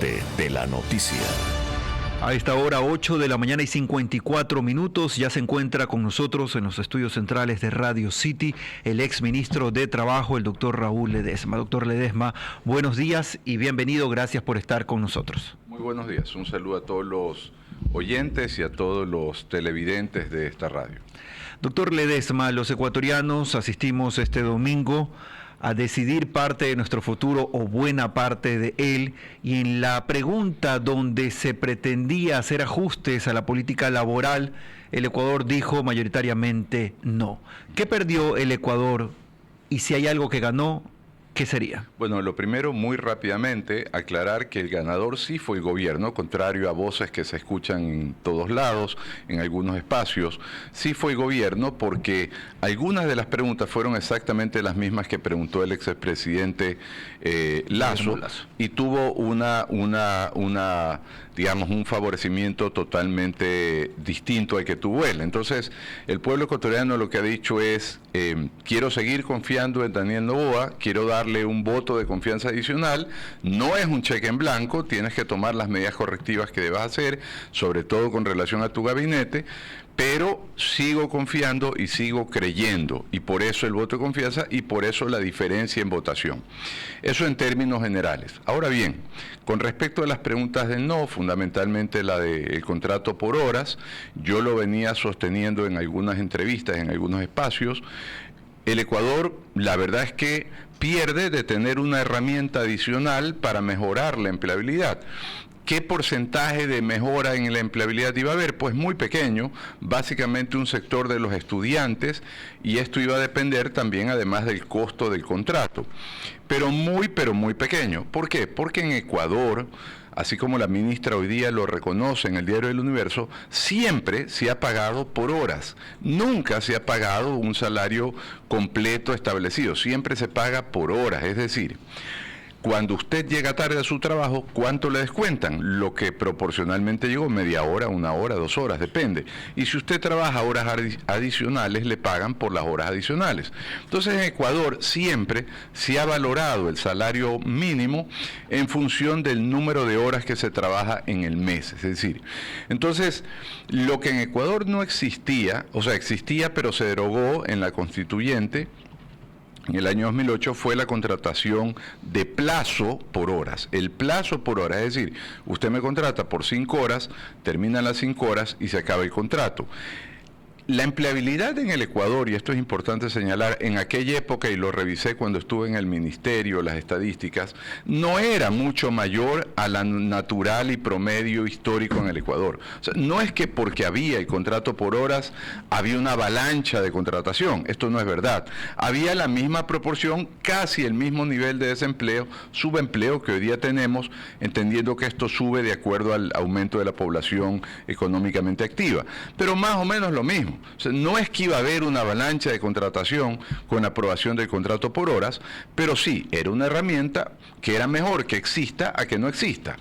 De la noticia. A esta hora, 8 de la mañana y 54 minutos, ya se encuentra con nosotros en los estudios centrales de Radio City el exministro de Trabajo, el doctor Raúl Ledesma. Doctor Ledesma, buenos días y bienvenido, gracias por estar con nosotros. Muy buenos días, un saludo a todos los oyentes y a todos los televidentes de esta radio. Doctor Ledesma, los ecuatorianos asistimos este domingo a decidir parte de nuestro futuro o buena parte de él, y en la pregunta donde se pretendía hacer ajustes a la política laboral, el Ecuador dijo mayoritariamente no. ¿Qué perdió el Ecuador? Y si hay algo que ganó, ¿qué sería? Bueno, lo primero, muy rápidamente, aclarar que el ganador sí fue el gobierno, contrario a voces que se escuchan en todos lados, en algunos espacios. Sí fue el gobierno porque algunas de las preguntas fueron exactamente las mismas que preguntó el expresidente Lasso, y tuvo digamos, un favorecimiento totalmente distinto al que tuvo él. Entonces, el pueblo ecuatoriano lo que ha dicho es, quiero seguir confiando en Daniel Noboa, quiero darle un voto de confianza adicional, no es un cheque en blanco, tienes que tomar las medidas correctivas que debas hacer, sobre todo con relación a tu gabinete, pero sigo confiando y sigo creyendo, y por eso el voto de confianza y por eso la diferencia en votación. Eso en términos generales. Ahora bien, con respecto a las preguntas del no, fundamentalmente la del contrato por horas, yo lo venía sosteniendo en algunas entrevistas, en algunos espacios. El Ecuador, la verdad es que pierde de tener una herramienta adicional para mejorar la empleabilidad. ¿Qué porcentaje de mejora en la empleabilidad iba a haber? Pues muy pequeño, básicamente un sector de los estudiantes, y esto iba a depender también además del costo del contrato, pero muy pequeño. ¿Por qué? Porque en Ecuador, así como la ministra hoy día lo reconoce en el Diario del Universo, siempre se ha pagado por horas, nunca se ha pagado un salario completo establecido, siempre se paga por horas, es decir, cuando usted llega tarde a su trabajo, ¿cuánto le descuentan? Lo que proporcionalmente llegó, media hora, 1 hora, 2 horas, depende. Y si usted trabaja horas adicionales, le pagan por las horas adicionales. Entonces, en Ecuador siempre se ha valorado el salario mínimo en función del número de horas que se trabaja en el mes. Es decir, entonces, lo que en Ecuador no existía, o sea, existía, pero se derogó en la Constituyente en el año 2008, fue la contratación de plazo por horas. El plazo por horas, es decir, usted me contrata por 5 horas, terminan las 5 horas y se acaba el contrato. La empleabilidad en el Ecuador, y esto es importante señalar, en aquella época, y lo revisé cuando estuve en el ministerio, las estadísticas, no era mucho mayor a la natural y promedio histórico en el Ecuador. O sea, no es que porque había el contrato por horas, había una avalancha de contratación. Esto no es verdad. Había la misma proporción, casi el mismo nivel de desempleo, subempleo que hoy día tenemos, entendiendo que esto sube de acuerdo al aumento de la población económicamente activa. Pero más o menos lo mismo. O sea, no es que iba a haber una avalancha de contratación con la aprobación del contrato por horas, pero sí, era una herramienta que era mejor que exista a que no exista.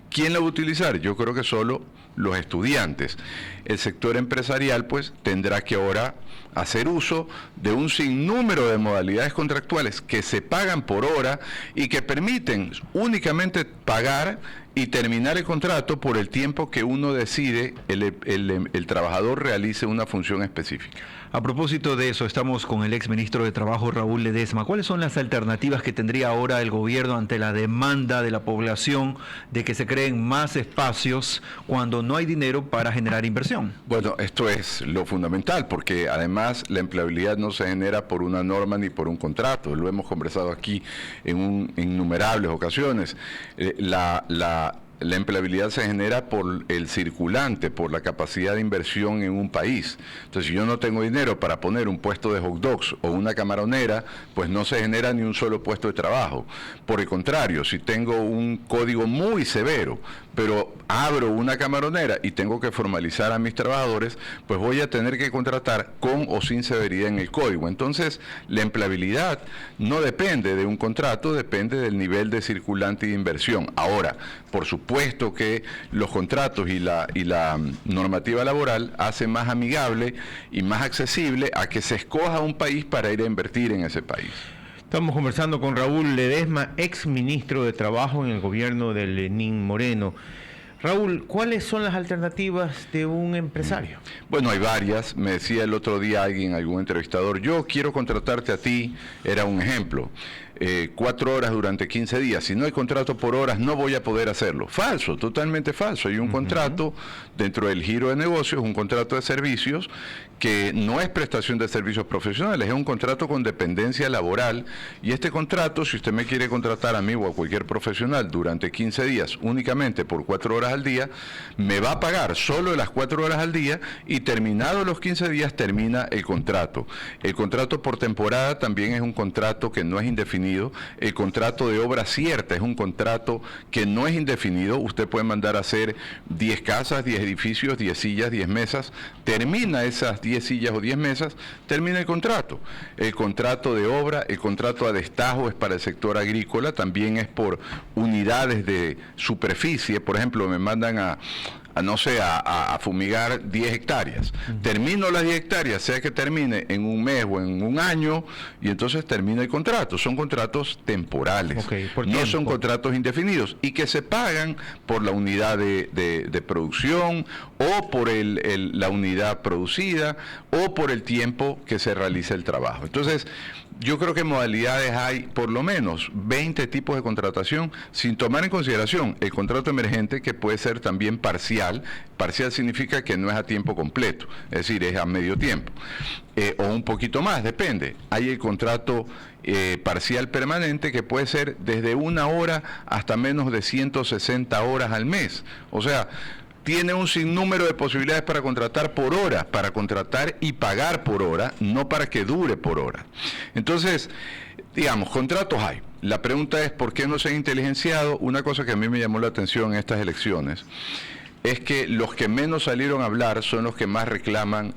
¿Quién la va a utilizar? Yo creo que solo los estudiantes. El sector empresarial, pues, tendrá que ahora hacer uso de un sinnúmero de modalidades contractuales que se pagan por hora y que permiten únicamente pagar y terminar el contrato por el tiempo que uno decide el trabajador realice una función específica. A propósito de eso, estamos con el exministro de Trabajo, Raúl Ledesma. ¿Cuáles son las alternativas que tendría ahora el gobierno ante la demanda de la población de que se creen más espacios cuando no hay dinero para generar inversión? Bueno, esto es lo fundamental, porque además la empleabilidad no se genera por una norma ni por un contrato. Lo hemos conversado aquí en innumerables ocasiones. La empleabilidad se genera por el circulante, por la capacidad de inversión en un país. Entonces, si yo no tengo dinero para poner un puesto de hot dogs o una camaronera, pues no se genera ni un solo puesto de trabajo. Por el contrario, si tengo un código muy severo, pero abro una camaronera y tengo que formalizar a mis trabajadores, pues voy a tener que contratar con o sin severidad en el código. Entonces, la empleabilidad no depende de un contrato, depende del nivel de circulante y de inversión. Ahora, por supuesto que los contratos y la normativa laboral hacen más amigable y más accesible a que se escoja un país para ir a invertir en ese país. Estamos conversando con Raúl Ledesma, ex ministro de Trabajo en el gobierno de Lenín Moreno. Raúl, ¿cuáles son las alternativas de un empresario? Bueno, hay varias. Me decía el otro día alguien, algún entrevistador, yo quiero contratarte a ti, era un ejemplo. 4 horas durante 15 días. Si no hay contrato por horas, no voy a poder hacerlo. Falso, totalmente falso. Hay un contrato dentro del giro de negocios, un contrato de servicios que no es prestación de servicios profesionales, es un contrato con dependencia laboral, y este contrato, si usted me quiere contratar a mí o a cualquier profesional durante 15 días únicamente por 4 horas al día, me va a pagar solo las 4 horas al día, y terminados los 15 días termina el contrato. El contrato por temporada también es un contrato que no es indefinido. El contrato de obra cierta es un contrato que no es indefinido. Usted puede mandar a hacer 10 casas, 10 edificios, 10 sillas, 10 mesas, termina esas 10 sillas o 10 mesas, termina el contrato. El contrato de obra, el contrato a destajo es para el sector agrícola, también es por unidades de superficie. Por ejemplo, me mandan a fumigar 10 hectáreas. Termino las 10 hectáreas, sea que termine en un mes o en un año, y entonces termina el contrato. Son contratos temporales, no son contratos indefinidos, y que se pagan por la unidad de producción, o por la unidad producida, o por el tiempo que se realiza el trabajo. Entonces, yo creo que modalidades hay por lo menos 20 tipos de contratación, sin tomar en consideración el contrato emergente, que puede ser también parcial. Parcial significa que no es a tiempo completo, es decir, es a medio tiempo, o un poquito más, depende. Hay el contrato parcial permanente, que puede ser desde 1 hora hasta menos de 160 horas al mes. O sea, tiene un sinnúmero de posibilidades para contratar por hora, para contratar y pagar por hora, no para que dure por hora. Entonces, digamos, contratos hay. La pregunta es, ¿por qué no se han inteligenciado? Una cosa que a mí me llamó la atención en estas elecciones es que los que menos salieron a hablar son los que más reclamaban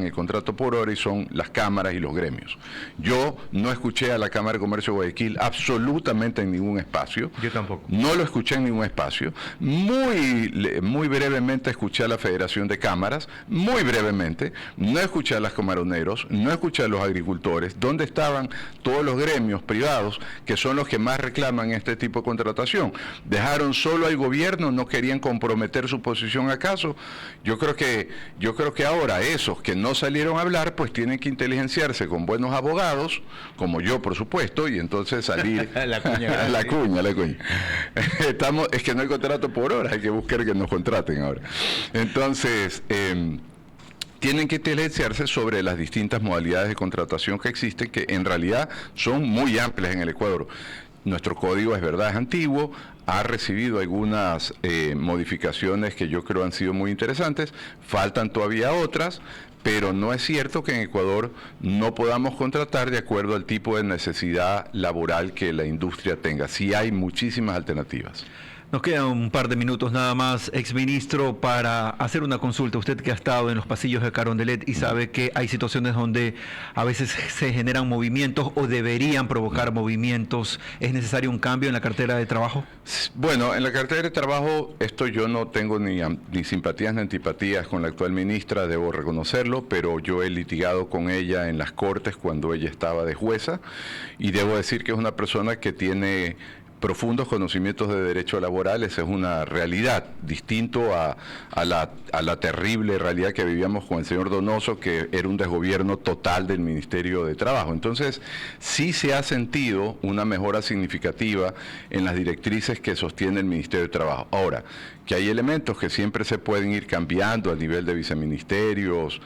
el contrato por hora, y son las cámaras y los gremios. Yo no escuché a la Cámara de Comercio de Guayaquil absolutamente en ningún espacio. Yo tampoco. No lo escuché en ningún espacio. Muy brevemente escuché a la Federación de Cámaras, muy brevemente. No escuché a los camaroneros, no escuché a los agricultores. ¿Dónde estaban todos los gremios privados, que son los que más reclaman este tipo de contratación? ¿Dejaron solo al gobierno? ¿No querían comprometer su posición acaso? Yo creo que ahora esos que no salieron a hablar, pues tienen que inteligenciarse con buenos abogados, como yo, por supuesto, y entonces salir... la cuña. La cuña. Es que no hay contrato por hora, hay que buscar que nos contraten ahora. Entonces, tienen que inteligenciarse sobre las distintas modalidades de contratación que existen, que en realidad son muy amplias en el Ecuador. Nuestro código, es verdad, es antiguo, ha recibido algunas modificaciones que yo creo han sido muy interesantes, faltan todavía otras, pero no es cierto que en Ecuador no podamos contratar de acuerdo al tipo de necesidad laboral que la industria tenga. Sí hay muchísimas alternativas. Nos quedan un par de minutos nada más, exministro, para hacer una consulta. Usted que ha estado en los pasillos de Carondelet y sabe que hay situaciones donde a veces se generan movimientos o deberían provocar movimientos. ¿Es necesario un cambio en la cartera de trabajo? Bueno, en la cartera de trabajo, esto yo no tengo ni simpatías ni antipatías con la actual ministra, debo reconocerlo, pero yo he litigado con ella en las Cortes cuando ella estaba de jueza, y debo decir que es una persona que tiene profundos conocimientos de derecho laboral. Esa es una realidad, distinto a la terrible realidad que vivíamos con el señor Donoso, que era un desgobierno total del Ministerio de Trabajo. Entonces, sí se ha sentido una mejora significativa en las directrices que sostiene el Ministerio de Trabajo. Ahora, que hay elementos que siempre se pueden ir cambiando a nivel de viceministerios,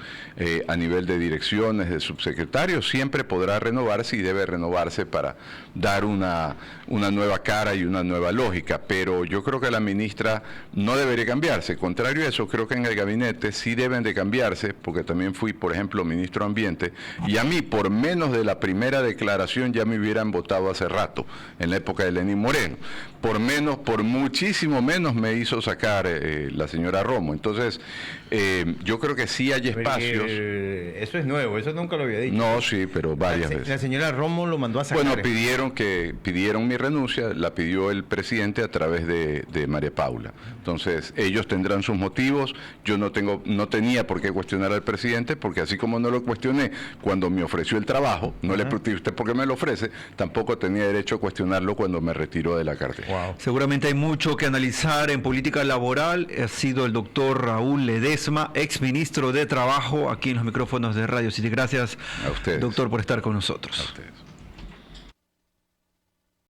a nivel de direcciones, de subsecretarios, siempre podrá renovarse y debe renovarse para dar una nueva cara y una nueva lógica, pero yo creo que la ministra no debería cambiarse. Contrario a eso, creo que en el gabinete sí deben de cambiarse, porque también fui, por ejemplo, ministro de Ambiente, y a mí, por menos de la primera declaración, ya me hubieran votado hace rato, en la época de Lenín Moreno. Por muchísimo menos me hizo sacar la señora Romo. Entonces, yo creo que sí hay espacios. Eso es nuevo, eso nunca lo había dicho. No, sí, pero varias veces. La señora Romo lo mandó a sacar. Bueno, pidieron mi mi renuncia la pidió el presidente a través de María Paula. Entonces, ellos tendrán sus motivos. Yo no tenía por qué cuestionar al presidente, porque así como no lo cuestioné cuando me ofreció el trabajo, no le pregunté usted por qué me lo ofrece, tampoco tenía derecho a cuestionarlo cuando me retiró de la cartera. Wow. Seguramente hay mucho que analizar en política laboral. Ha sido el doctor Raúl Ledesma, exministro de Trabajo, aquí en los micrófonos de Radio City. Gracias, A ustedes. doctor, por estar con nosotros. A ustedes.